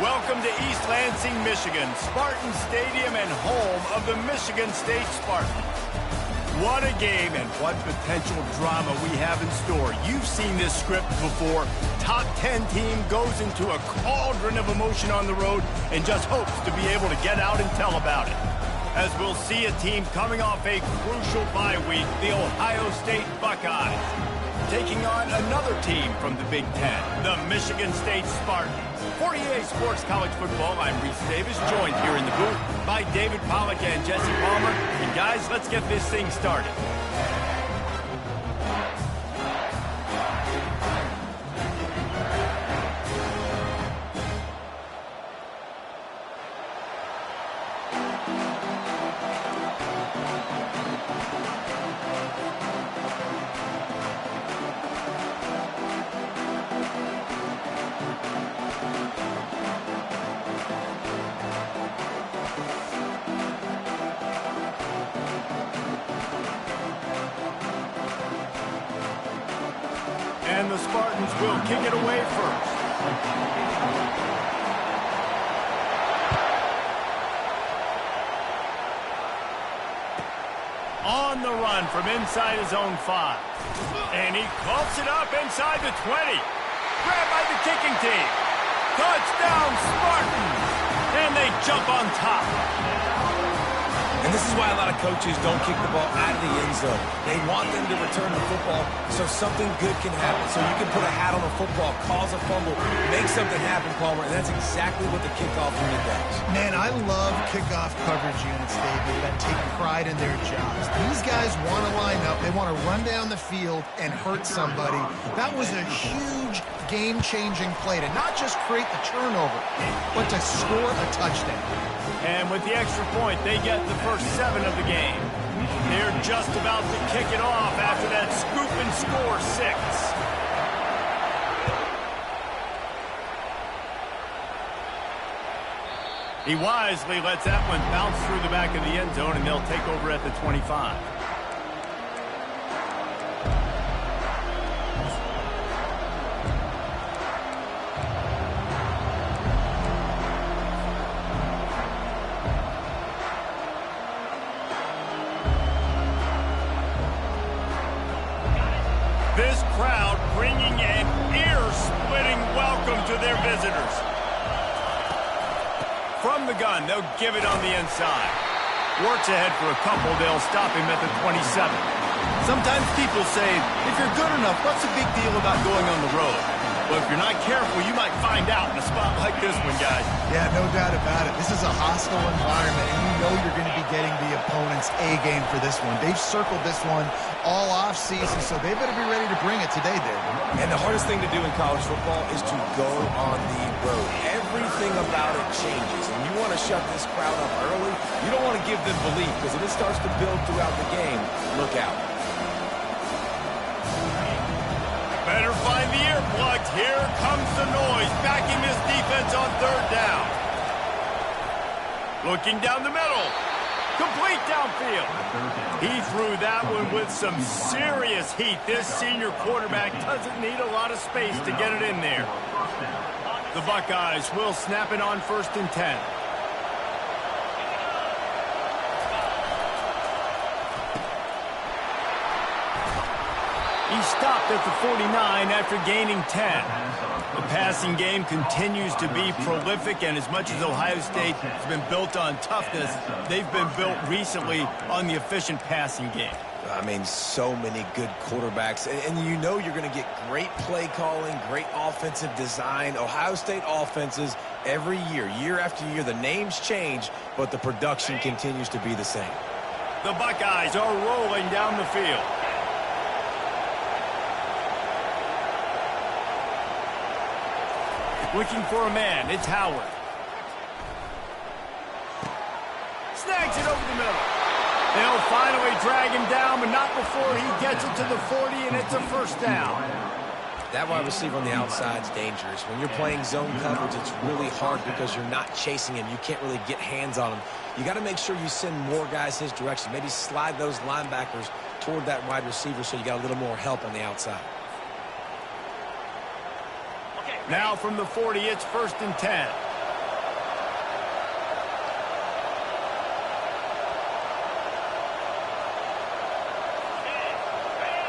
Welcome to East Lansing, Michigan, Spartan Stadium and home of the Michigan State Spartans. What a game and what potential drama we have in store. You've seen this script before. Top 10 team goes into a cauldron of emotion on the road and just hopes to be able to get out and tell about it. As we'll see a team coming off a crucial bye week, the Ohio State Buckeyes, taking on another team from the Big Ten, the Michigan State Spartans. For EA Sports College Football, I'm Reese Davis, joined here in the booth by David Pollack and Jesse Palmer. And guys, let's get this thing started. And the Spartans will kick it away first. On the run from inside his own 5. And he clumps it up inside the 20. Grabbed by the kicking team. Touchdown, Spartans! And they jump on top. And this is why a lot of coaches don't kick the ball out of the end zone. They want them to return the football so something good can happen. So you can put a hat on a football, cause a fumble, make something happen, Palmer. And that's exactly what the kickoff unit does. Man, I love kickoff coverage units, David, that take pride in their jobs. These guys want to line up. They want to run down the field and hurt somebody. That was a huge game-changing play to not just create the turnover, but to score a touchdown. And with the extra point, they get the first 7 of the game. They're just about to kick it off after that scoop and score 6. He wisely lets that one bounce through the back of the end zone, and they'll take over at the 25. This crowd bringing an ear-splitting welcome to their visitors. From the gun, they'll give it on the inside. Works ahead for a couple, they'll stop him at the 27. Sometimes people say, if you're good enough, what's the big deal about going on the road? Well, if you're not careful, you might find out in a spot like this one, guys. Yeah, no doubt about it. This is a hostile environment, and you know you're going to be getting the opponent's A-game for this one. They've circled this one all off-season, so they better be ready to bring it today, David. And the hardest thing to do in college football is to go on the road. Everything about it changes, and you want to shut this crowd up early. You don't want to give them belief, because if it starts to build throughout the game, look out. Better find the earplugs. Here comes the noise, backing this defense on 3rd down. Looking down the middle. Complete downfield. He threw that one with some serious heat. This senior quarterback doesn't need a lot of space to get it in there. The Buckeyes will snap it on 1st and 10. He stopped at the 49 after gaining 10. The passing game continues to be prolific, and as much as Ohio State has been built on toughness, they've been built recently on the efficient passing game. I mean, so many good quarterbacks, and you know you're going to get great play calling, great offensive design. Ohio State offenses every year, year after year, the names change, but the production continues to be the same. The Buckeyes are rolling down the field. Looking for a man, it's Howard. Snags it over the middle. They'll finally drag him down, but not before he gets it to the 40, and it's a 1st down. That wide receiver on the outside is dangerous. When you're playing zone coverage, it's really hard because you're not chasing him. You can't really get hands on him. You got to make sure you send more guys his direction. Maybe slide those linebackers toward that wide receiver so you got a little more help on the outside. Now from the 40, it's 1st and 10.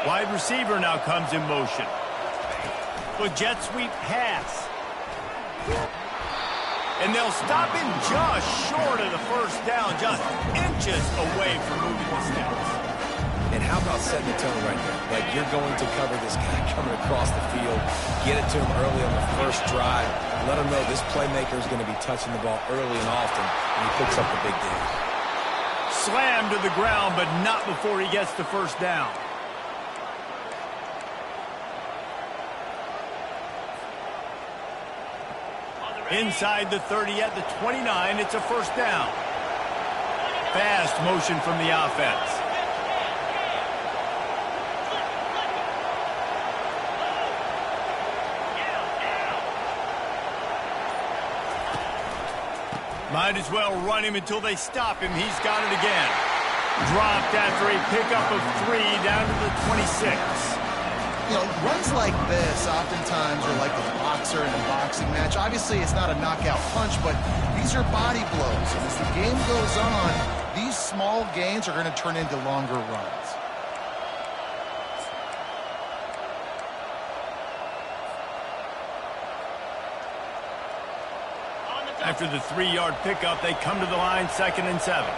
Wide receiver now comes in motion. With jet sweep pass. And they'll stop him just short of the first down, just inches away from moving the sticks. And how about setting the tone right there? Like, you're going to cover this guy coming across the field, get it to him early on the first drive, let him know this playmaker is going to be touching the ball early and often, and he picks up the big game. Slammed to the ground, but not before he gets the first down. Inside the 30 at the 29, it's a first down. Fast motion from the offense. Might as well run him until they stop him. He's got it again. Dropped after a pickup of 3 down to the 26. You know, runs like this oftentimes are like a boxer in a boxing match. Obviously, it's not a knockout punch, but these are body blows. And as the game goes on, these small gains are going to turn into longer runs. After the 3-yard pickup, they come to the line, 2nd and 7.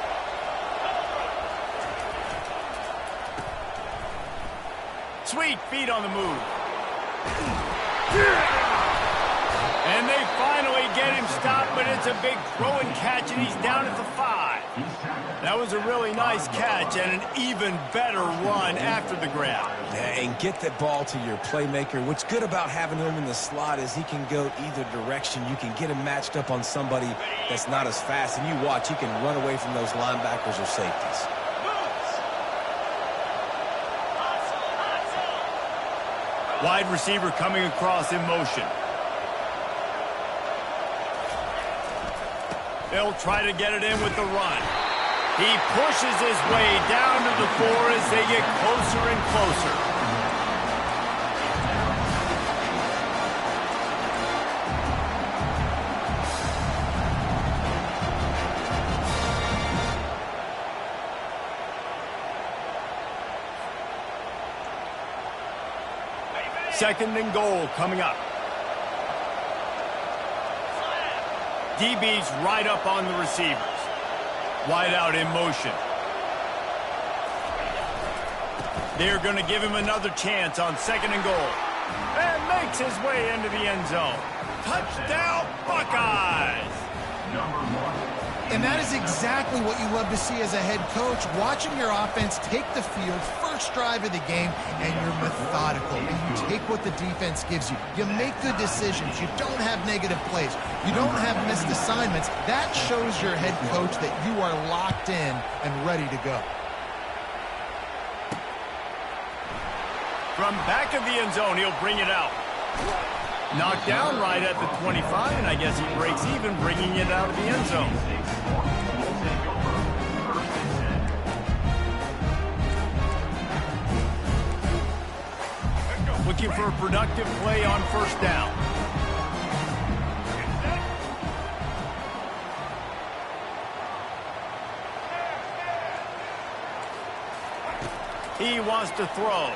Sweet feet on the move. And they finally get him stopped, but it's a big throw and catch, and he's down at the 5. That was a really nice catch and an even better run after the grab. Yeah, and get that ball to your playmaker. What's good about having him in the slot is he can go either direction. You can get him matched up on somebody that's not as fast, and you watch, he can run away from those linebackers or safeties. Wide receiver coming across in motion. They'll try to get it in with the run. He pushes his way down to the 4 as they get closer and closer. Second and goal coming up. DB's right up on the receivers. Wide out in motion. They're going to give him another chance on 2nd and goal. And makes his way into the end zone. Touchdown, Buckeyes! And that is exactly what you love to see as a head coach, watching your offense take the field, first drive of the game, and you're methodical, and you take what the defense gives you. You make good decisions. You don't have negative plays. You don't have missed assignments. That shows your head coach that you are locked in and ready to go. From back of the end zone, he'll bring it out. Knocked down right at the 25, and I guess he breaks even, bringing it out of the end zone. Looking for a productive play on first down. He wants to throw.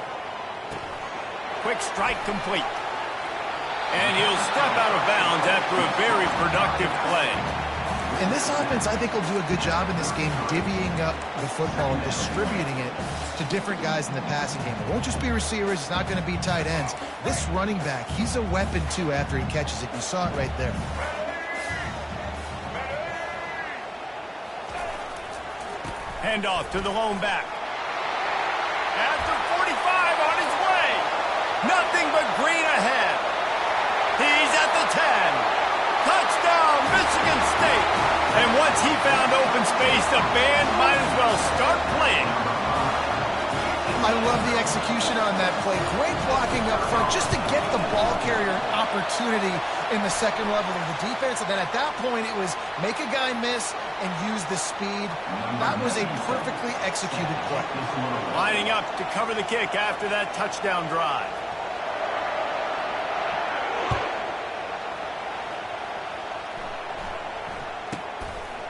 Quick strike complete. And he'll step out of bounds after a very productive play. And this offense, I think, will do a good job in this game divvying up the football and distributing it to different guys in the passing game. It won't just be receivers. It's not going to be tight ends. This running back, he's a weapon, too, after he catches it. You saw it right there. Handoff to the lone back. After 45 on his way. Nothing but green ahead. He's at the 10. Touchdown, Michigan State. And once he found open space, the band might as well start playing. I love the execution on that play. Great blocking up front just to get the ball carrier an opportunity in the second level of the defense. And then at that point, it was make a guy miss and use the speed. That was a perfectly executed play. Lining up to cover the kick after that touchdown drive.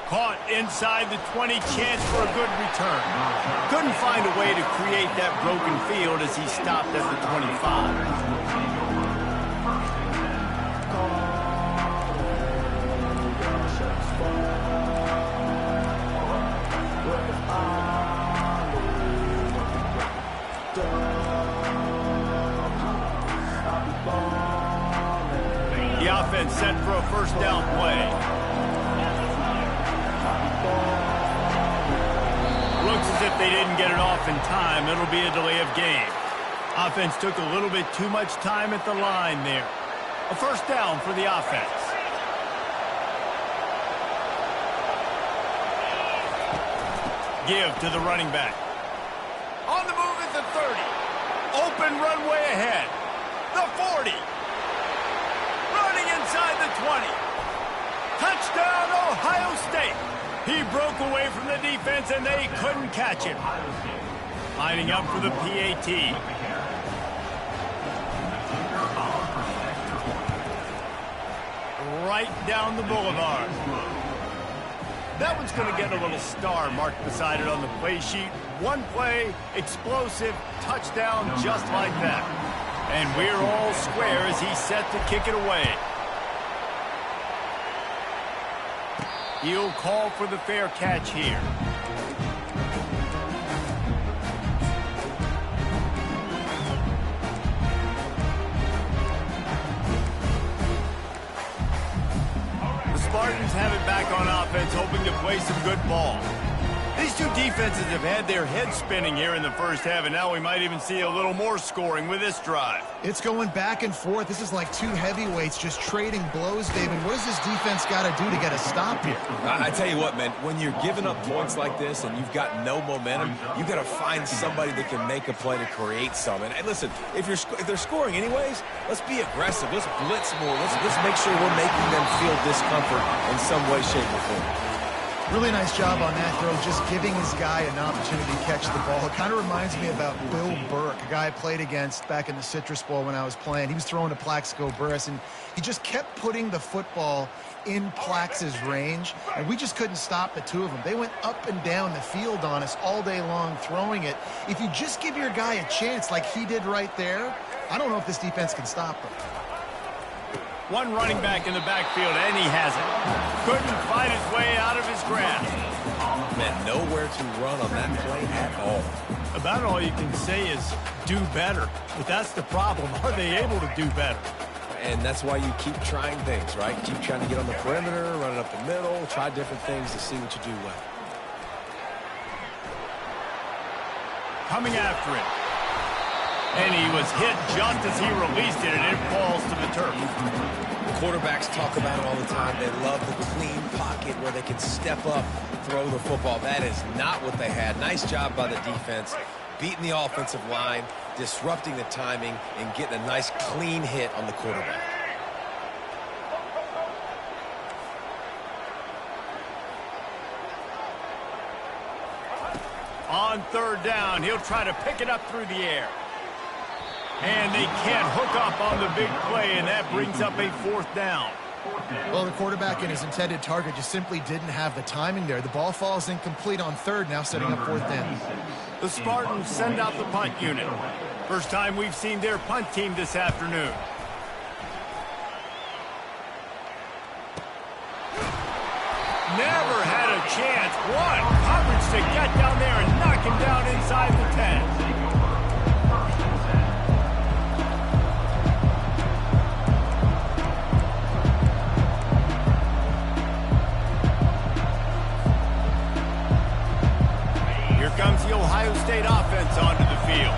Caught inside the 20, chance for a good return. Couldn't find a way to create that broken field as he stopped at the 25. The offense set for a first down play. Looks as if they didn't get it off in time. It'll be a delay of game. Offense took a little bit too much time at the line there. A first down for the offense. Give to the running back. On the move at the 30. Open runway ahead. The 40. Running inside the 20. Touchdown, Ohio State. He broke away from the defense, and they couldn't catch him. Lining up for the PAT. Right down the boulevard. That one's going to get a little star marked beside it on the play sheet. One play, explosive, touchdown, just like that. And we're all square as he's set to kick it away. He'll call for the fair catch here. The Spartans have it back on offense, hoping to play some good ball. These two defenses have had their heads spinning here in the first half, and now we might even see a little more scoring with this drive. It's going back and forth. This is like two heavyweights just trading blows, David. What does this defense got to do to get a stop here? I tell you what, man, when you're giving up points like this and you've got no momentum, you got to find somebody that can make a play to create some. And listen, if they're scoring anyways, let's be aggressive. Let's blitz more. Let's make sure we're making them feel discomfort in some way, shape, or form. Really nice job on that throw, just giving his guy an opportunity to catch the ball. It kind of reminds me about Bill Burke, a guy I played against back in the Citrus Bowl when I was playing. He was throwing to Plaxico Burress, and he just kept putting the football in Plax's range, and we just couldn't stop the two of them. They went up and down the field on us all day long throwing it. If you just give your guy a chance like he did right there, I don't know if this defense can stop him. One running back in the backfield, and he has it. Couldn't fight his way out of his grasp. Man, nowhere to run on that play at all. About all you can say is do better. But that's the problem. Are they able to do better? And that's why you keep trying things, right? Keep trying to get on the perimeter, run it up the middle, try different things to see what you do well. Coming after it. And he was hit just as he released it, and it falls to the turf. Quarterbacks talk about it all the time. They love the clean pocket where they can step up, throw the football. That is not what they had. Nice job by the defense, beating the offensive line, disrupting the timing, and getting a nice clean hit on the quarterback. On third down, he'll try to pick it up through the air. And they can't hook up on the big play, and that brings up a fourth down. Well, the quarterback and his intended target just simply didn't have the timing there. The ball falls incomplete on third, now setting up fourth down. The Spartans send out the punt unit. First time we've seen their punt team this afternoon. Never had a chance. What coverage to get down there and knock him down inside the 10. Comes the Ohio State offense onto the field.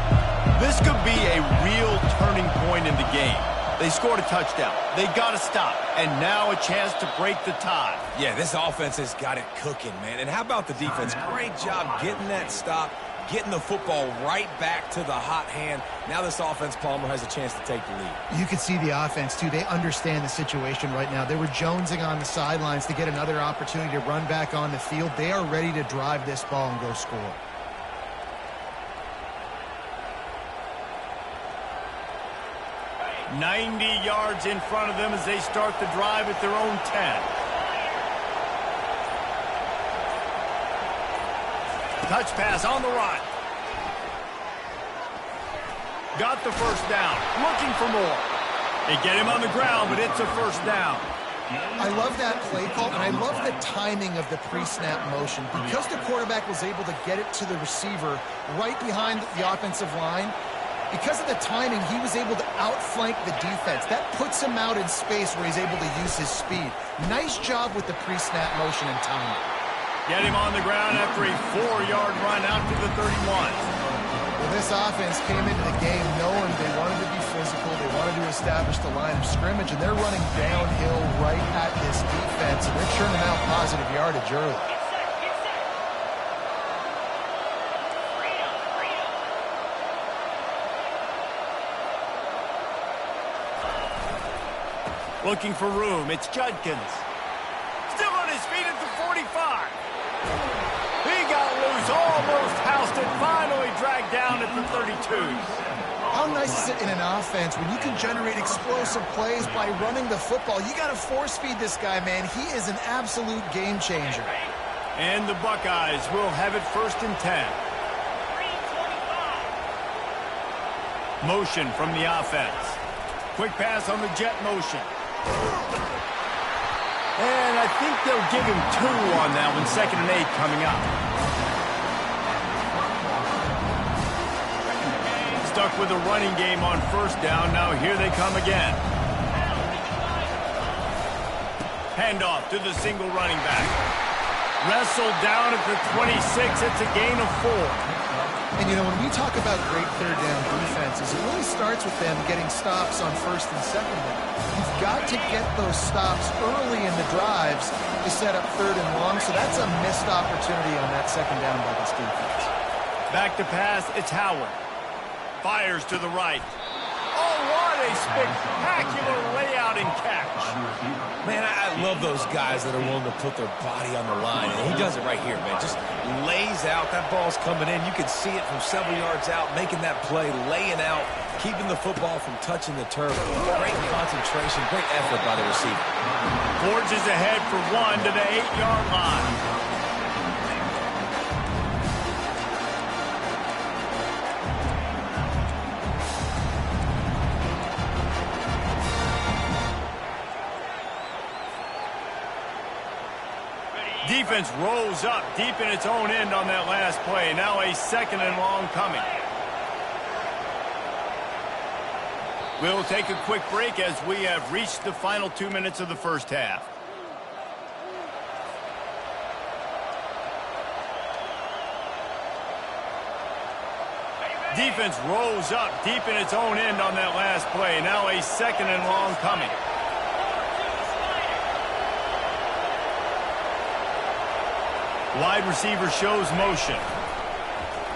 This could be a real turning point in the game. They scored a touchdown. They got to stop. And now a chance to break the tie. Yeah, this offense has got it cooking, man. And how about the defense? Great job getting that stop, getting the football right back to the hot hand. Now this offense, Palmer, has a chance to take the lead. You could see the offense, too. They understand the situation right now. They were jonesing on the sidelines to get another opportunity to run back on the field. They are ready to drive this ball and go score. "90 yards in front of them as they start the drive at their own 10. Touch pass on the run. Got the first down. Looking for more. They get him on the ground, but it's a first down. I love that play call, and I love the timing of the pre-snap motion. Because the quarterback was able to get it to the receiver right behind the offensive line, because of the timing, he was able to outflank the defense. That puts him out in space where he's able to use his speed. Nice job with the pre-snap motion and timing. Get him on the ground after a 4-yard run out to the 31. Well, this offense came into the game knowing they wanted to be physical, they wanted to establish the line of scrimmage, and they're running downhill right at this defense, and they're churning out positive yardage early. Looking for room. It's Judkins. Still on his feet at the 45. He got loose, almost housed it, finally dragged down at the 32. How nice is it in an offense when you can generate explosive plays by running the football? You got to force feed this guy, man. He is an absolute game changer. And the Buckeyes will have it 1st and 10. Motion from the offense. Quick pass on the jet motion. And I think they'll give him 2 on that one. 2nd and 8 coming up. Stuck with a running game on 1st down. Now here they come again. Handoff to the single running back. Wrestled down at the 26. It's a gain of 4. And, you know, when we talk about great third down defenses, it really starts with them getting stops on 1st and 2nd down. You've got to get those stops early in the drives to set up 3rd and long, so that's a missed opportunity on that 2nd down by this defense. Back to pass, it's Howard. Fires to the right. Oh, what a spectacular layout and catch. Man, I love those guys that are willing to put their body on the line. And he does it right here, man. Just lays out. That ball's coming in. You can see it from several yards out, making that play, laying out, keeping the football from touching the turf. Great concentration, great effort by the receiver. Forges ahead for 1 to the 8-yard line. Defense rolls up deep in its own end on that last play. Now a 2nd and long coming. We'll take a quick break as we have reached the final 2 minutes of the 1st half. Defense rolls up deep in its own end on that last play. Now a 2nd and long coming. Wide receiver shows motion.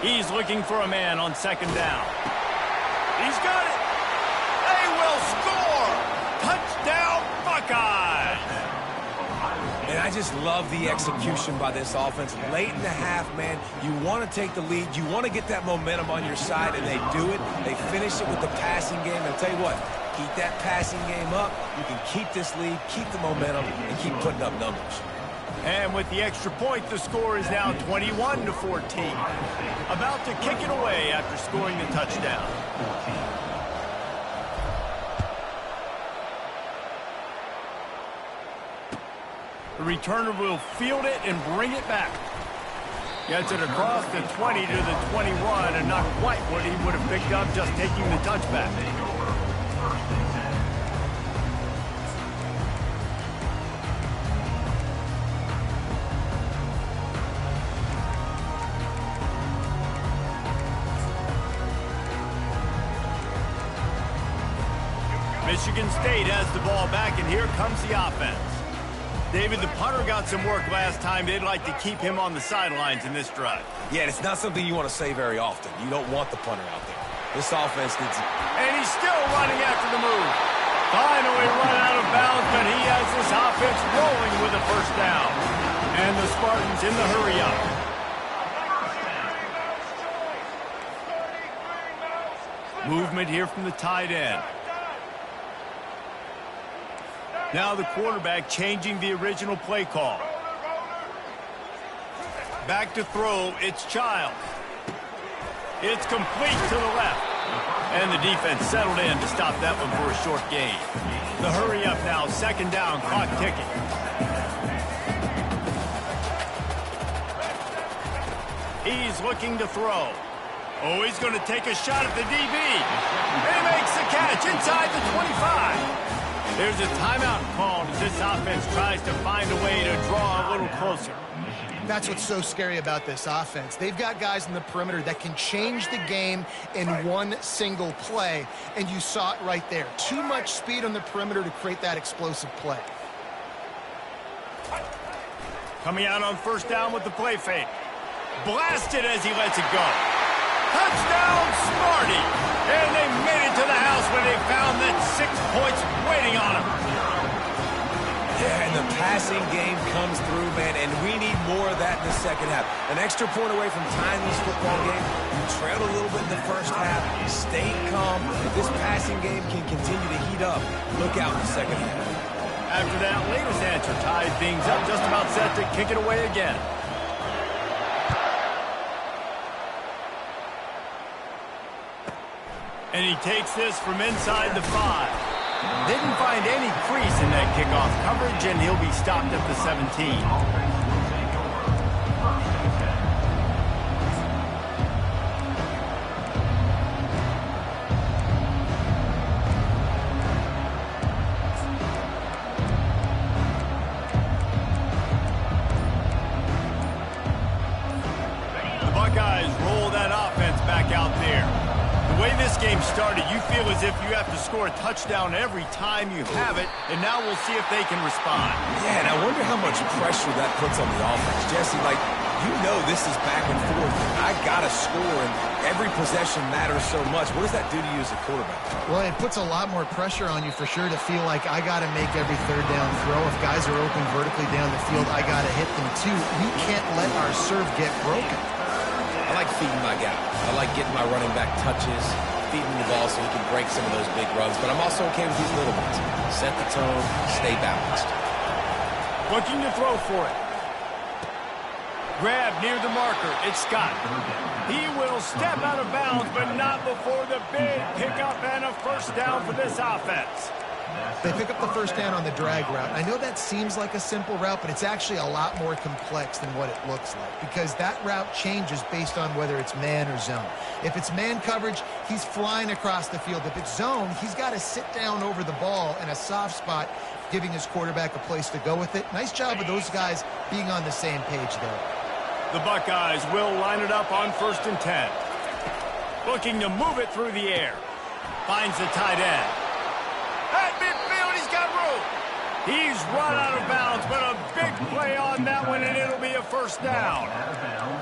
He's looking for a man on 2nd down. He's got it. They will score. Touchdown, Buckeyes. And I just love the execution by this offense. Late in the half, man, you want to take the lead. You want to get that momentum on your side, and they do it. They finish it with the passing game. I'll tell you what, keep that passing game up. You can keep this lead, keep the momentum, and keep putting up numbers. And with the extra point, the score is now 21 to 14. About to kick it away after scoring the touchdown. The returner will field it and bring it back. Gets it across the 20 to the 21, and not quite what he would have picked up just taking the touchback. Michigan State has the ball back, and here comes the offense. David, the punter got some work last time. They'd like to keep him on the sidelines in this drive. Yeah, it's not something you want to say very often. You don't want the punter out there. This offense needs it. And he's still running after the move. Finally run out of bounds, but he has this offense rolling with a 1st down. And the Spartans in the hurry-up. Movement here from the tight end. Now the quarterback changing the original play call. Back to throw, it's Childs. It's complete to the left. And the defense settled in to stop that one for a short gain. The hurry up now, second down, clock ticking. He's looking to throw. Oh, he's going to take a shot at the DB. And he makes the catch inside the 25. There's a timeout called as this offense tries to find a way to draw a little closer. That's what's so scary about this offense. They've got guys in the perimeter that can change the game in one single play, and you saw it right there. Too much speed on the perimeter to create that explosive play. Coming out on first down with the play fake. Blasted as he lets it go. Touchdown, Smarty! And they made it to the house when they found that 6 points waiting on them. Yeah, and the passing game comes through, man, and we need more of that in the second half. An extra point away from tying this football game. You trailed a little bit in the first half, stayed calm. If this passing game can continue to heat up, look out in the second half. After that latest answer tied things up, just about set to kick it away again. And he takes this from inside the 5. Didn't find any crease in that kickoff coverage, and he'll be stopped at the 17. The Buckeyes roll that offense back out there. The way this game started, you feel as if you have to score a touchdown every time you have it, and now we'll see if they can respond. Yeah, and I wonder how much pressure that puts on the offense. Jesse, like, you know this is back and forth. I got to score, and every possession matters so much. What does that do to you as a quarterback? Well, it puts a lot more pressure on you for sure to feel like I got to make every third down throw. If guys are open vertically down the field, I got to hit them too. We can't let our serve get broken. I like feeding my guy. I like getting my running back touches, feeding the ball so he can break some of those big runs. But I'm also okay with these little ones. Set the tone, stay balanced. Looking to throw for it. Grab near the marker. It's Scott. He will step out of bounds, but not before the big pickup and a first down for this offense. They pick up the first down on the drag route. I know that seems like a simple route, but it's actually a lot more complex than what it looks like because that route changes based on whether it's man or zone. If it's man coverage, he's flying across the field. If it's zone, he's got to sit down over the ball in a soft spot, giving his quarterback a place to go with it. Nice job of those guys being on the same page there. The Buckeyes will line it up on 1st and 10. Looking to move it through the air. Finds the tight end. At midfield, he's got room. He's run out of bounds, but a big play on that one, and it'll be a first down.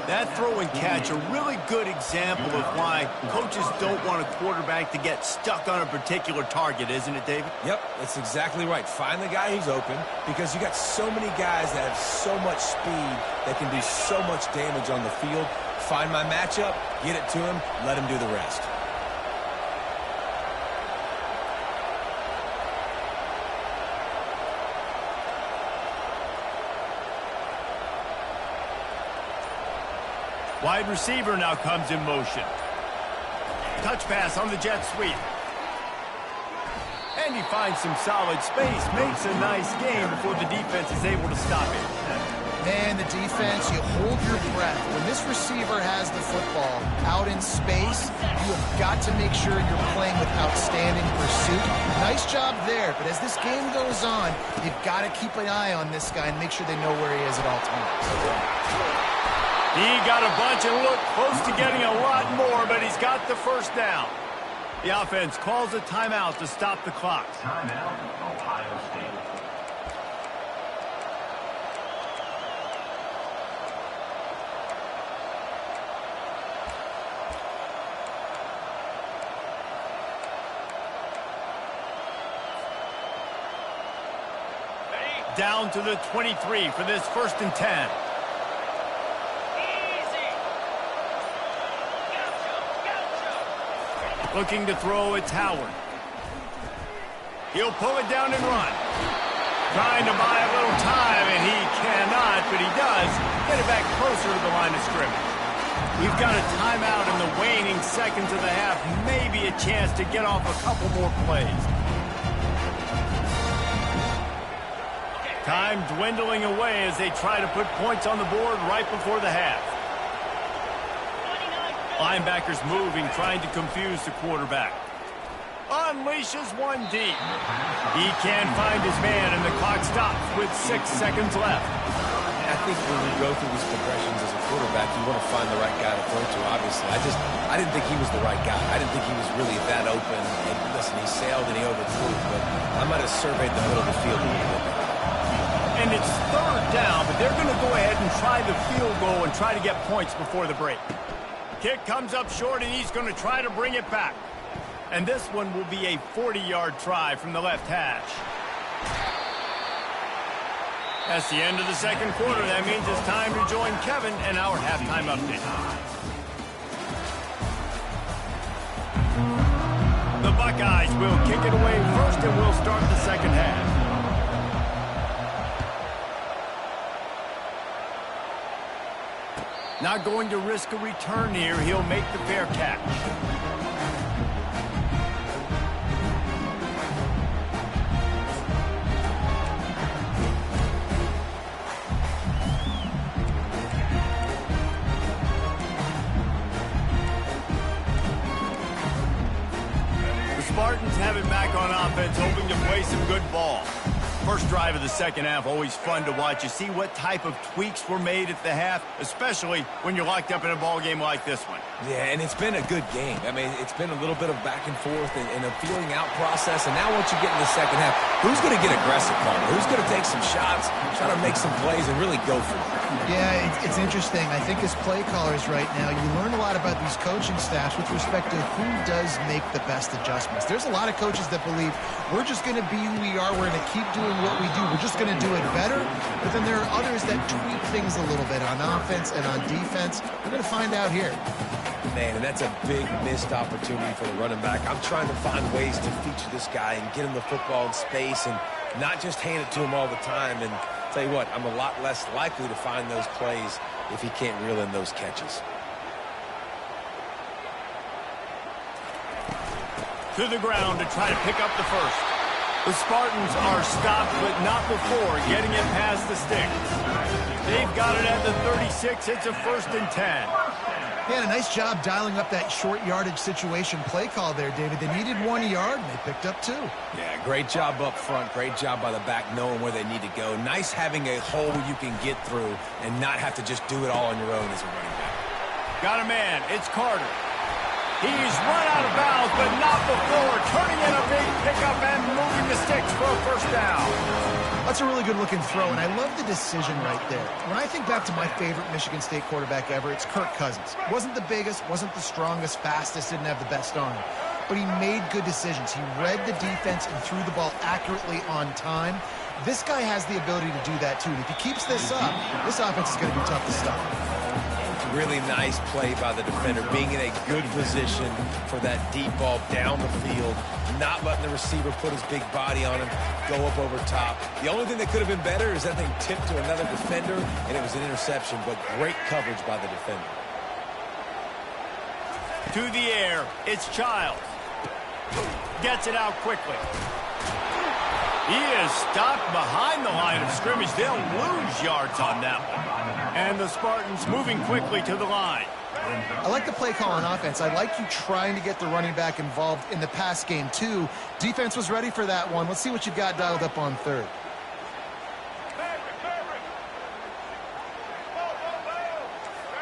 That throw and catch, a really good example of why coaches don't want a quarterback to get stuck on a particular target, isn't it, David? Yep, that's exactly right. Find the guy who's open because you got so many guys that have so much speed that can do so much damage on the field. Find my matchup, get it to him, let him do the rest. Wide receiver now comes in motion. Touch pass on the jet sweep. And he finds some solid space, makes a nice game before the defense is able to stop it. Man, the defense, you hold your breath. When this receiver has the football out in space, you have got to make sure you're playing with outstanding pursuit. Nice job there, but as this game goes on, you've got to keep an eye on this guy and make sure they know where he is at all times. He got a bunch and looked close to getting a lot more, but he's got the first down. The offense calls a timeout to stop the clock. Timeout, Ohio State. Down to the 23 for this 1st and 10. Looking to throw, it's Howard. He'll pull it down and run. Trying to buy a little time, and he cannot, but he does get it back closer to the line of scrimmage. We've got a timeout in the waning seconds of the half. Maybe a chance to get off a couple more plays. Time dwindling away as they try to put points on the board right before the half. Linebackers moving, trying to confuse the quarterback. Unleashes one deep. He can't find his man, and the clock stops with 6 seconds left. I think when you go through these progressions as a quarterback, you want to find the right guy to throw to, obviously. I didn't think he was the right guy. I didn't think he was really that open. And listen, he sailed and he overthrew, but I might have surveyed the middle of the field a little bit. And it's third down, but they're going to go ahead and try the field goal and try to get points before the break. Kick comes up short, and he's going to try to bring it back. And this one will be a 40-yard try from the left hash. That's the end of the second quarter. That means it's time to join Kevin and our halftime update. The Buckeyes will kick it away first, and we'll start the second half. Not going to risk a return here. He'll make the fair catch. The Spartans have it back on offense, hoping to play some good ball. First drive of the second half, always fun to watch. You see what type of tweaks were made at the half, especially when you're locked up in a ball game like this one. Yeah, and it's been a good game. I mean, it's been a little bit of back and forth and a feeling out process. And now once you get in the second half, who's going to get aggressive, Carter? Who's going to take some shots, try to make some plays, and really go for it? Yeah, it's interesting. I think as play callers right now, you learn a lot about these coaching staffs with respect to who does make the best adjustments. There's a lot of coaches that believe we're just going to be who we are. We're going to keep doing what we do. We're just going to do it better. But then there are others that tweak things a little bit on offense and on defense. We're going to find out here. Man, and that's a big missed opportunity for the running back. I'm trying to find ways to feature this guy and get him the football in space and not just hand it to him all the time. And tell you what, I'm a lot less likely to find those plays if he can't reel in those catches. To the ground to try to pick up the first. The Spartans are stopped, but not before getting it past the sticks. They've got it at the 36. It's a 1st and 10. Yeah, a nice job dialing up that short yardage situation play call there, David. They needed 1 yard, and they picked up 2. Yeah, great job up front. Great job by the back knowing where they need to go. Nice having a hole you can get through and not have to just do it all on your own as a running back. Got a man. It's Carter. He's run out of bounds, but not before turning in a big pickup and moving the sticks for a 1st down. That's a really good-looking throw, and I love the decision right there. When I think back to my favorite Michigan State quarterback ever, it's Kirk Cousins. Wasn't the biggest, wasn't the strongest, fastest, didn't have the best arm. But he made good decisions. He read the defense and threw the ball accurately on time. This guy has the ability to do that, too. And if he keeps this up, this offense is going to be tough to stop. Really nice play by the defender, being in a good position for that deep ball down the field, not letting the receiver put his big body on him, go up over top. The only thing that could have been better is that thing tipped to another defender, and it was an interception, but great coverage by the defender. To the air, it's Childs. Gets it out quickly. He is stopped behind the line of scrimmage. They'll lose yards on that one. And the Spartans moving quickly to the line. I like the play call on offense. I like you trying to get the running back involved in the pass game, too. Defense was ready for that one. Let's see what you've got dialed up on 3rd.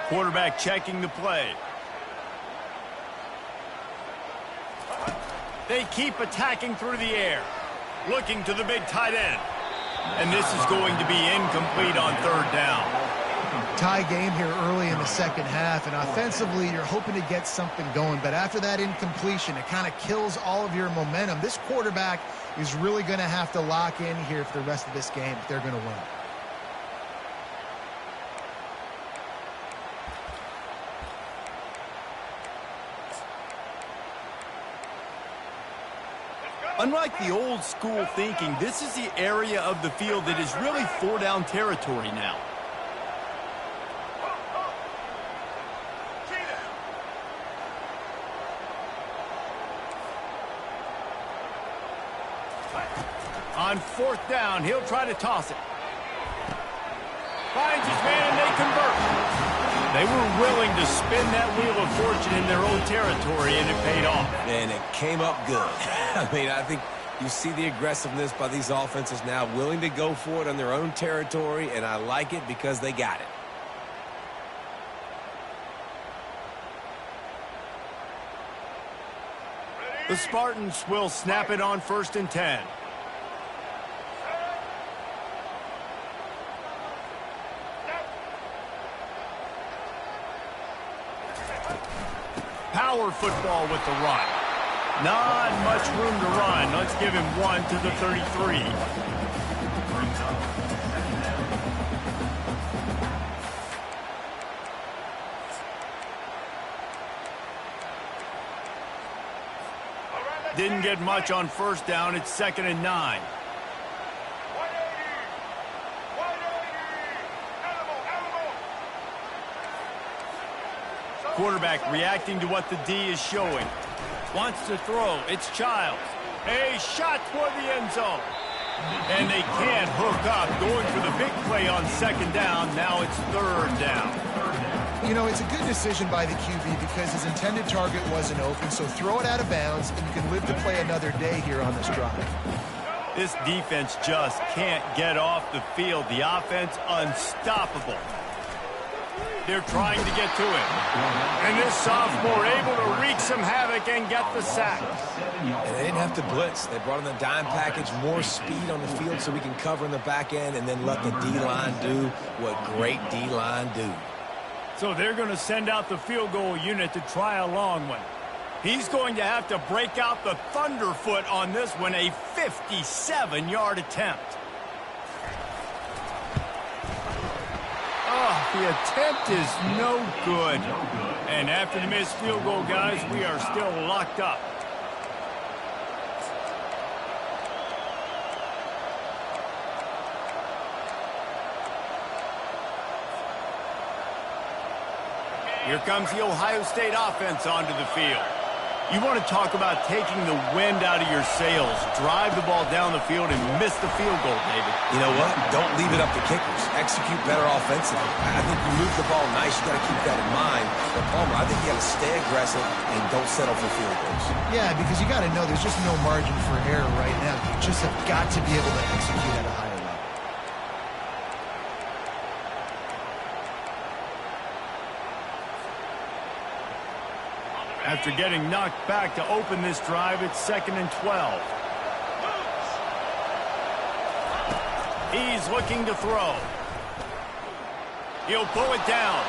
Quarterback checking the play. They keep attacking through the air. Looking to the big tight end. And this is going to be incomplete on 3rd down. Tie game here early in the second half, and offensively you're hoping to get something going, but after that incompletion, it kind of kills all of your momentum. This quarterback is really going to have to lock in here for the rest of this game if they're going to win. Unlike the old school thinking, this is the area of the field that is really 4-down territory now. On 4th down, he'll try to toss it. Finds his man, and they convert. They were willing to spin that wheel of fortune in their own territory, and it paid off. And it came up good. I mean, I think you see the aggressiveness by these offenses now, willing to go for it on their own territory, and I like it because they got it. The Spartans will snap it on 1st and 10. Power football with the run. Not much room to run. Let's give him 1 to the 33. Didn't get much on 1st down. It's 2nd and 9. Quarterback reacting to what the D is showing. Wants to throw. It's Childs. A shot toward the end zone. And they can't hook up. Going for the big play on 2nd down. Now it's 3rd down. You know, it's a good decision by the QB because his intended target wasn't open, so throw it out of bounds, and you can live to play another day here on this drive. This defense just can't get off the field. The offense unstoppable. They're trying to get to it. And this sophomore able to wreak some havoc and get the sack. And they didn't have to blitz. They brought in the dime package, more speed on the field so we can cover in the back end and then let the D-line do what great D-line do. So they're going to send out the field goal unit to try a long one. He's going to have to break out the thunderfoot on this one, a 57-yard attempt. Oh, the attempt is no good. And after the missed field goal, guys, we are still locked up. Here comes the Ohio State offense onto the field. You want to talk about taking the wind out of your sails. Drive the ball down the field and miss the field goal, David. You know what? Don't leave it up to kickers. Execute better offensively. I think you move the ball nice. You got to keep that in mind. But Palmer, I think you got to stay aggressive and don't settle for field goals. Yeah, because you got to know there's just no margin for error right now. You just have got to be able to execute at a higher level. After getting knocked back to open this drive, it's 2nd and 12. He's looking to throw. He'll pull it down.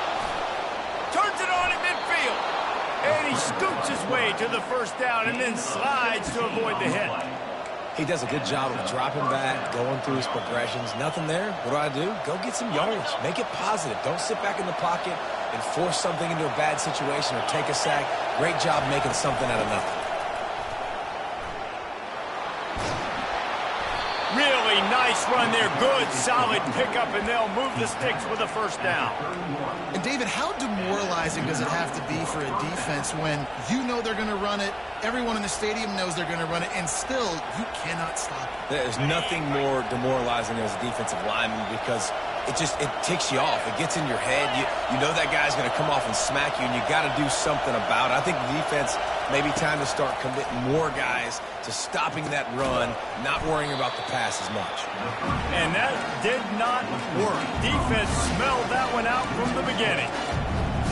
Turns it on at midfield. And he scoots his way to the 1st down and then slides to avoid the hit. He does a good job of dropping back, going through his progressions. Nothing there. What do? Go get some yardage. Make it positive. Don't sit back in the pocket and force something into a bad situation or take a sack. Great job making something out of nothing. Really nice run there. Good, solid pickup, and they'll move the sticks with a 1st down. And, David, how demoralizing does it have to be for a defense when you know they're going to run it, everyone in the stadium knows they're going to run it, and still you cannot stop it? There's nothing more demoralizing as a defensive lineman because it ticks you off. It gets in your head. You know that guy's going to come off and smack you, and you got to do something about it. I think the defense maybe time to start committing more guys to stopping that run, not worrying about the pass as much. And that did not work. Defense smelled that one out from the beginning.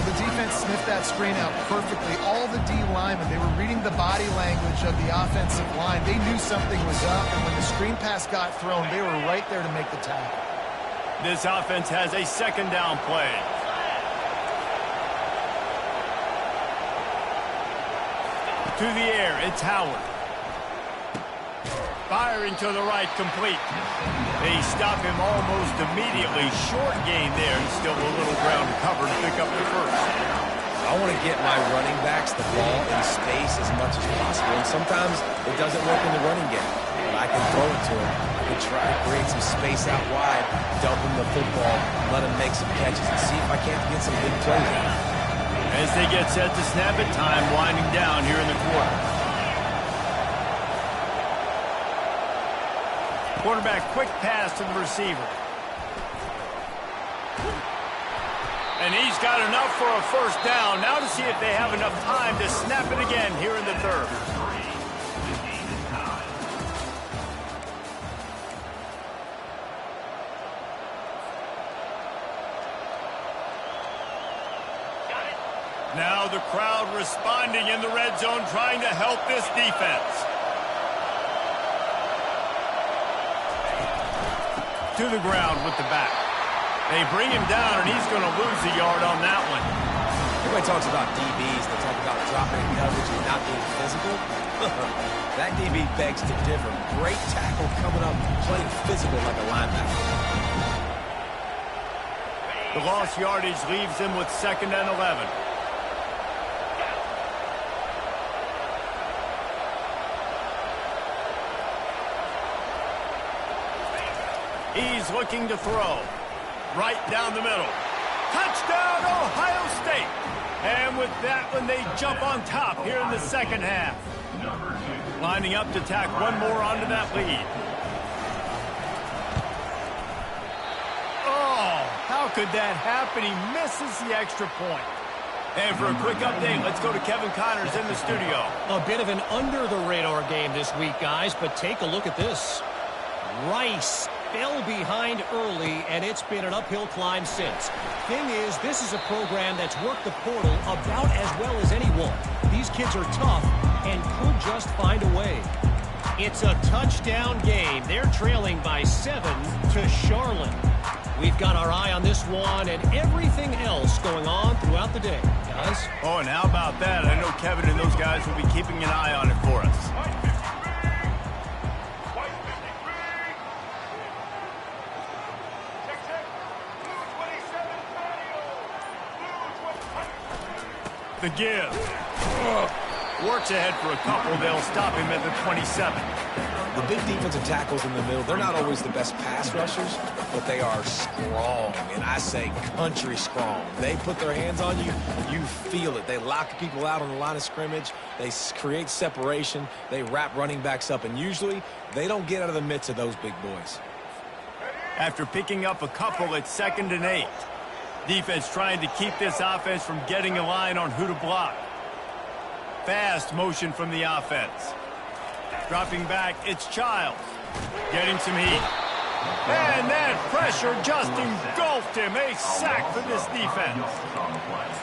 The defense sniffed that screen out perfectly. All the D linemen, they were reading the body language of the offensive line. They knew something was up, and when the screen pass got thrown, they were right there to make the tackle. This offense has a 2nd down play. To the air, it's Howard. Firing to the right, complete. They stop him almost immediately. Short gain there, and still a little ground to cover to pick up the 1st. I want to get my running backs the ball in space as much as possible. And sometimes it doesn't work in the running game. But I can throw it to him. I can try to create some space out wide, dump him the football, let him make some catches, and see if I can't get some big plays out. As they get set to snap it, time winding down here in the quarter. Quarterback quick pass to the receiver. And he's got enough for a first down. Now to see if they have enough time to snap it again here in the third. Now the crowd responding in the red zone, trying to help this defense. To the ground with the back. They bring him down, and he's going to lose a yard on that one. Everybody talks about DBs. They talk about dropping coverage and not being physical. That DB begs to differ. Great tackle coming up, playing physical like a linebacker. The lost yardage leaves him with 2nd and 11. He's looking to throw. Right down the middle. Touchdown, Ohio State. And with that one, they jump on top here in the second half. Lining up to tack one more onto that lead. Oh, how could that happen? He misses the extra point. And for a quick update, let's go to Kevin Connors in the studio. A bit of an under-the-radar game this week, guys, but take a look at this. Rice fell behind early, and it's been an uphill climb since. Thing is, this is a program that's worked the portal about as well as anyone. These kids are tough and could just find a way. It's a touchdown game. They're trailing by 7 to Charlotte. We've got our eye on this one and everything else going on throughout the day, guys. Oh, and how about that? I know Kevin and those guys will be keeping an eye on it for us. The give. Works ahead for a couple. They'll stop him at the 27. The big defensive tackles in the middle, they're not always the best pass rushers, but they are strong, and I say country strong. They put their hands on you, you feel it. They lock people out on the line of scrimmage. They create separation. They wrap running backs up, and usually they don't get out of the midst of those big boys. After picking up a couple, it's 2nd and 8. Defense trying to keep this offense from getting a line on who to block. Fast motion from the offense. Dropping back, it's Childs. Getting some heat. And that pressure just engulfed him. A sack for this defense.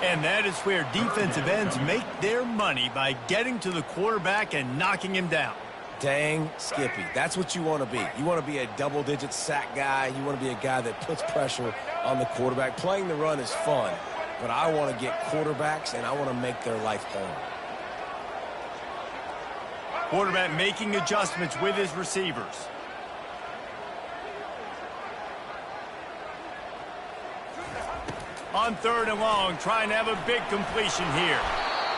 And that is where defensive ends make their money, by getting to the quarterback and knocking him down. Dang Skippy. That's what you want to be. You want to be a double-digit sack guy. You want to be a guy that puts pressure on the quarterback. Playing the run is fun, but I want to get quarterbacks, and I want to make their life hard. Quarterback making adjustments with his receivers. On 3rd and long, trying to have a big completion here.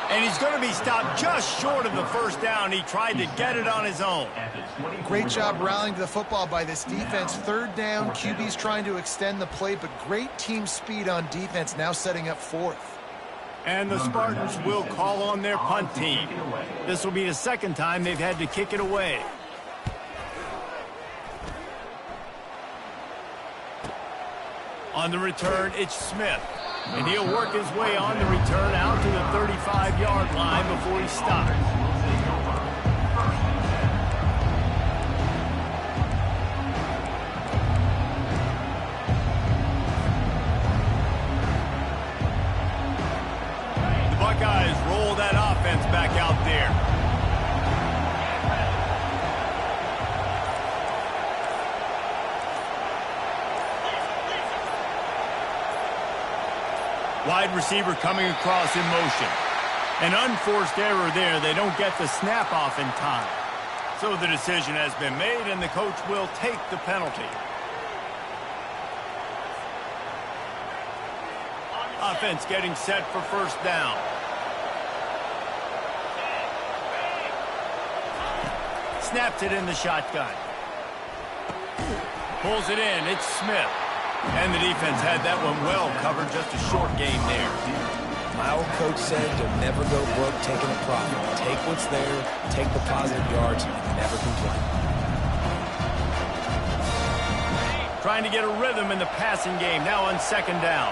And he's going to be stopped just short of the first down. He tried to get it on his own. Great job rallying to the football by this defense. 3rd down, QB's trying to extend the play, but great team speed on defense, now setting up 4th. And the Spartans will call on their punt team. This will be the 2nd time they've had to kick it away. On the return, it's Smith. And he'll work his way on the return out to the 35-yard line before he stops. The Buckeyes roll that offense back out there. Wide receiver coming across in motion. An unforced error there. They don't get the snap off in time. So the decision has been made, and the coach will take the penalty. Offense getting set for first down. Snaps it in the shotgun. Pulls it in. It's Smith. And the defense had that one well covered. Just a short game there. My old coach said you'll never go broke taking a profit. Take what's there, take the positive yards, and never complain. trying to get a rhythm in the passing game. Now on second down.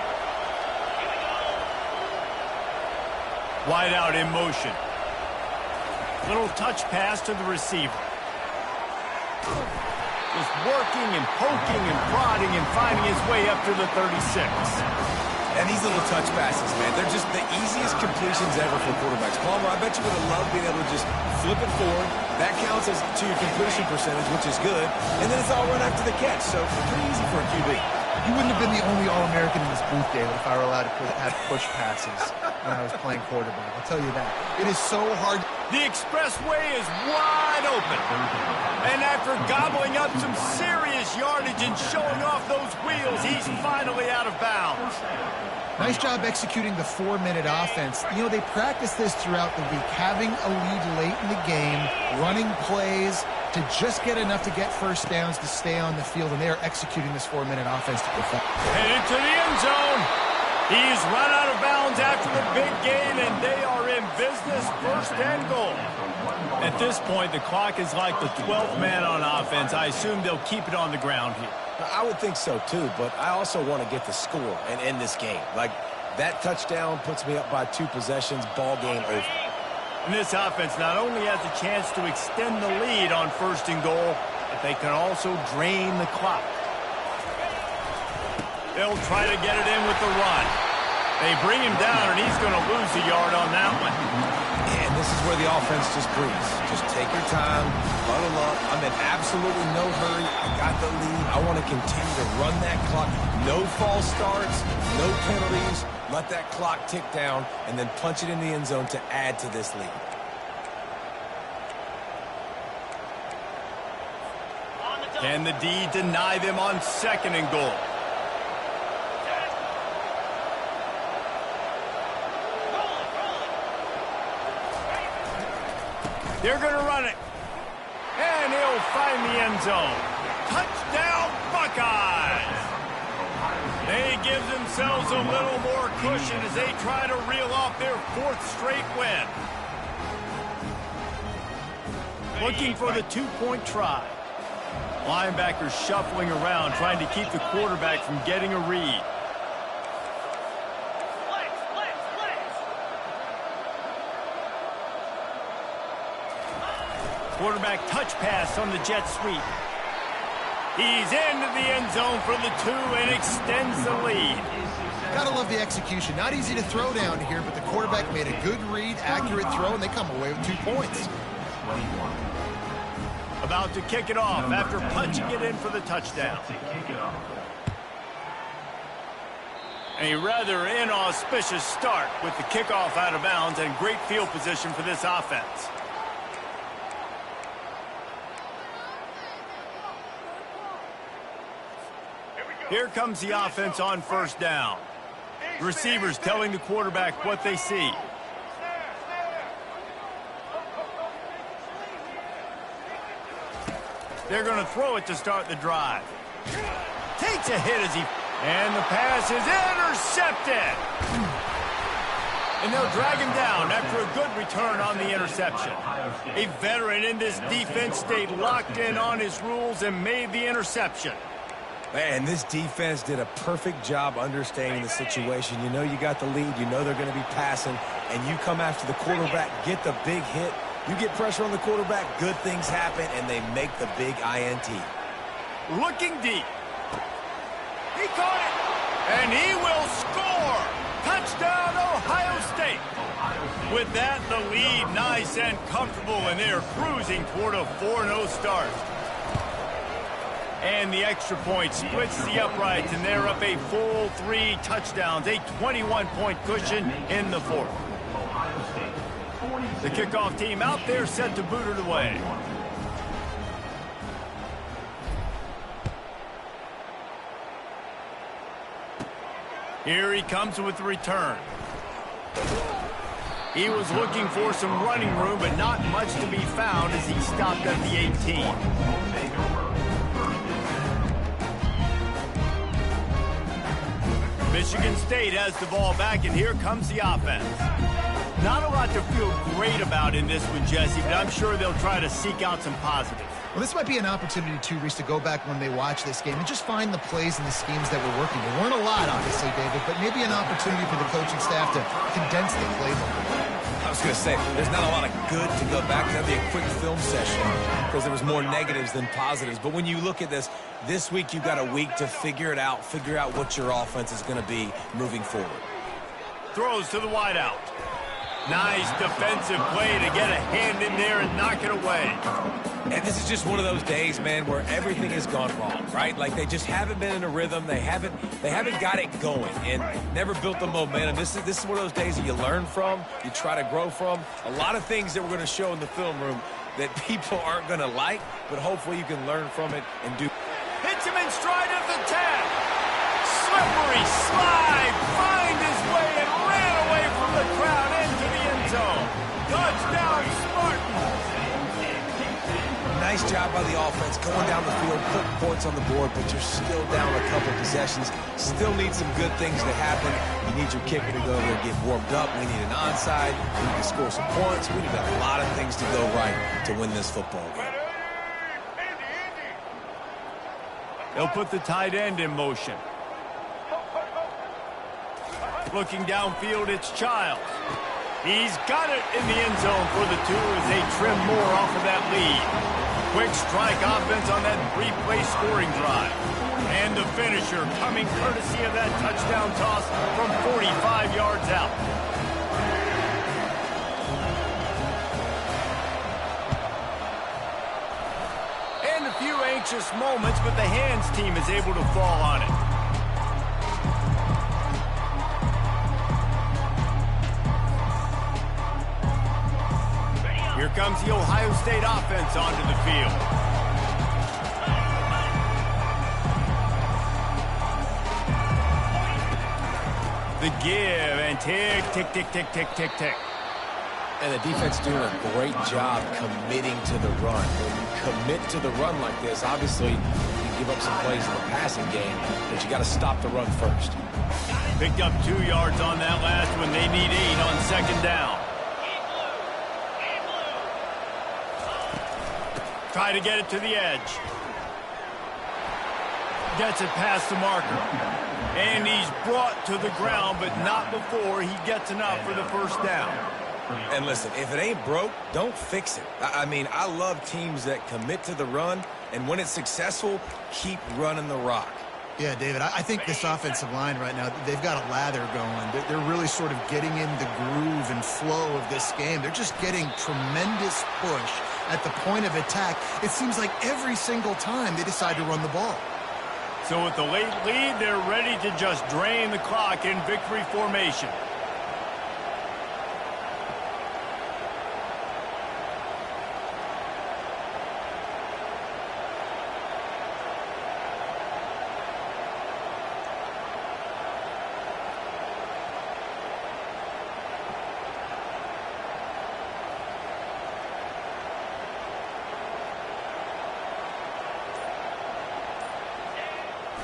Wide out in motion. Little touch pass to the receiver. Just working and poking and prodding and finding his way up to the 36. And these little touch passes, man, they're just the easiest completions ever for quarterbacks. Palmer, I bet you would have loved being able to just flip it forward. That counts as to your completion percentage, which is good. And then it's all run after the catch, so pretty easy for a QB. You wouldn't have been the only All-American in this booth, David, if I were allowed to have push passes when I was playing quarterback. I'll tell you that. It is so hard. The expressway is wide open. And after gobbling up some serious yardage and showing off those wheels, he's finally out of bounds. Nice job executing the 4-minute offense. You know, they practice this throughout the week, having a lead late in the game, running plays to just get enough to get first downs to stay on the field, and they are executing this 4-minute offense to perfection. Headed to the end zone. He's run out of bounds after the big gain, and they are in business, first and goal. At this point, the clock is like the 12th man on offense. I assume they'll keep it on the ground here. I would think so, too, but I also want to get the score and end this game. Like, that touchdown puts me up by 2 possessions, ball game over. And this offense not only has a chance to extend the lead on first and goal, but they can also drain the clock. They'll try to get it in with the run. They bring him down, and he's going to lose a yard on that one. And this is where the offense just breathes. Just take your time, huddle up. I'm in absolutely no hurry. I got the lead. I want to continue to run that clock. No false starts, no penalties. Let that clock tick down, and then punch it in the end zone to add to this lead. Can the D deny them on second and goal? They're going to run it. And he'll find the end zone. Touchdown, Buckeyes! They give themselves a little more cushion as they try to reel off their 4th straight win. Looking for the 2-point try. Linebackers shuffling around, trying to keep the quarterback from getting a read. Quarterback touch pass on the jet sweep. He's into the end zone for the 2 and extends the lead. Gotta love the execution. Not easy to throw down here, but the quarterback made a good read, accurate throw, and they come away with 2 points. About to kick it off after punching it in for the touchdown. A rather inauspicious start with the kickoff out of bounds and great field position for this offense. Here comes the offense on first down. The receivers telling the quarterback what they see. They're going to throw it to start the drive. Takes a hit as he... And the pass is intercepted. And they'll drag him down after a good return on the interception. A veteran in this defense stayed locked in on his rules and made the interception. Man, this defense did a perfect job understanding the situation. You know you got the lead. You know they're going to be passing. And you come after the quarterback, get the big hit. You get pressure on the quarterback, good things happen, and they make the big INT. Looking deep. He caught it. And he will score. Touchdown, Ohio State. With that, the lead nice and comfortable, and they're cruising toward a 4-0 start. And the extra point splits the uprights, and they're up a full 3 touchdowns, a 21-point cushion in the 4th. The kickoff team out there set to boot it away. Here he comes with the return. He was looking for some running room, but not much to be found as he stopped at the 18. Michigan State has the ball back, and here comes the offense. Not a lot to feel great about in this one, Jesse, but I'm sure they'll try to seek out some positives. Well, this might be an opportunity, too, Reese, to go back when they watch this game and just find the plays and the schemes that were working. There weren't a lot, obviously, David, but maybe an opportunity for the coaching staff to condense the playbook. I was going to say, there's not a lot of good to go back. That'd be a quick film session because there was more negatives than positives. But when you look at this week you've got a week to figure it out, figure out what your offense is going to be moving forward. Throws to the wideout. Nice defensive play to get a hand in there and knock it away. And this is just one of those days, man, where everything has gone wrong, right? Like they just haven't been in a rhythm. They haven't got it going and never built the momentum. This is one of those days that you learn from, you try to grow from. A lot of things that we're going to show in the film room that people aren't going to like, but hopefully you can learn from it and do. Hits him in stride at the 10. Slippery slide, find his way and ran away from the crowd into the end zone. Touchdown, Spartans. Nice job by the offense going down the field, putting points on the board, but you're still down a couple possessions. Still need some good things to happen. You need your kicker to go over there and get warmed up. We need an onside. We need to score some points. We need a lot of things to go right to win this football game. They'll put the tight end in motion. Looking downfield, it's Childs. He's got it in the end zone for the 2 as they trim more off of that lead. Quick strike offense on that 3-play scoring drive. And the finisher coming courtesy of that touchdown toss from 45 yards out. And a few anxious moments, but the hands team is able to fall on it. Here comes the Ohio State offense onto the field. The give and tick, tick, tick, tick, tick, tick, tick. And the defense doing a great job committing to the run. When you commit to the run like this, obviously you give up some plays in the passing game, but you got to stop the run first. Picked up 2 yards on that last one. They need 8 on second down. Try to get it to the edge. Gets it past the marker. And he's brought to the ground, but not before he gets enough for the first down. And listen, if it ain't broke, don't fix it. I mean, I love teams that commit to the run, and when it's successful, keep running the rock. Yeah, David, I think this offensive line right now, they've got a lather going. They're really sort of getting in the groove and flow of this game. They're just getting tremendous push at the point of attack. It seems like every single time they decide to run the ball. So with the late lead, they're ready to just drain the clock in victory formation.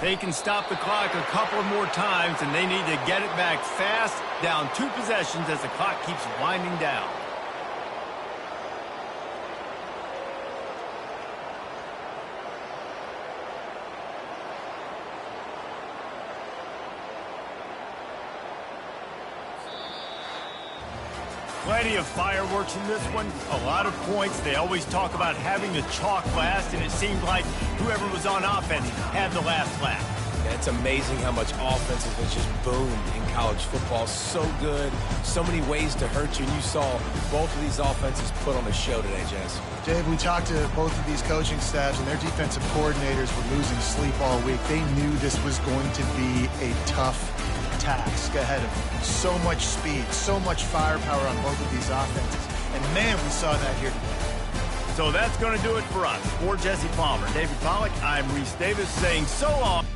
They can stop the clock a couple more times, and they need to get it back fast, down 2 possessions as the clock keeps winding down. Plenty of fireworks in this one, a lot of points. They always talk about having the chalk last, and it seemed like whoever was on offense had the last laugh. Yeah, it's amazing how much offense has just boomed in college football. So good, so many ways to hurt you, and you saw both of these offenses put on a show today, Jess. Dave, we talked to both of these coaching staffs, and their defensive coordinators were losing sleep all week. They knew this was going to be a tough task ahead of them. So much speed, so much firepower on both of these offenses. And, man, we saw that here today. So that's going to do it for us. For Jesse Palmer, David Pollack, I'm Reese Davis saying so long.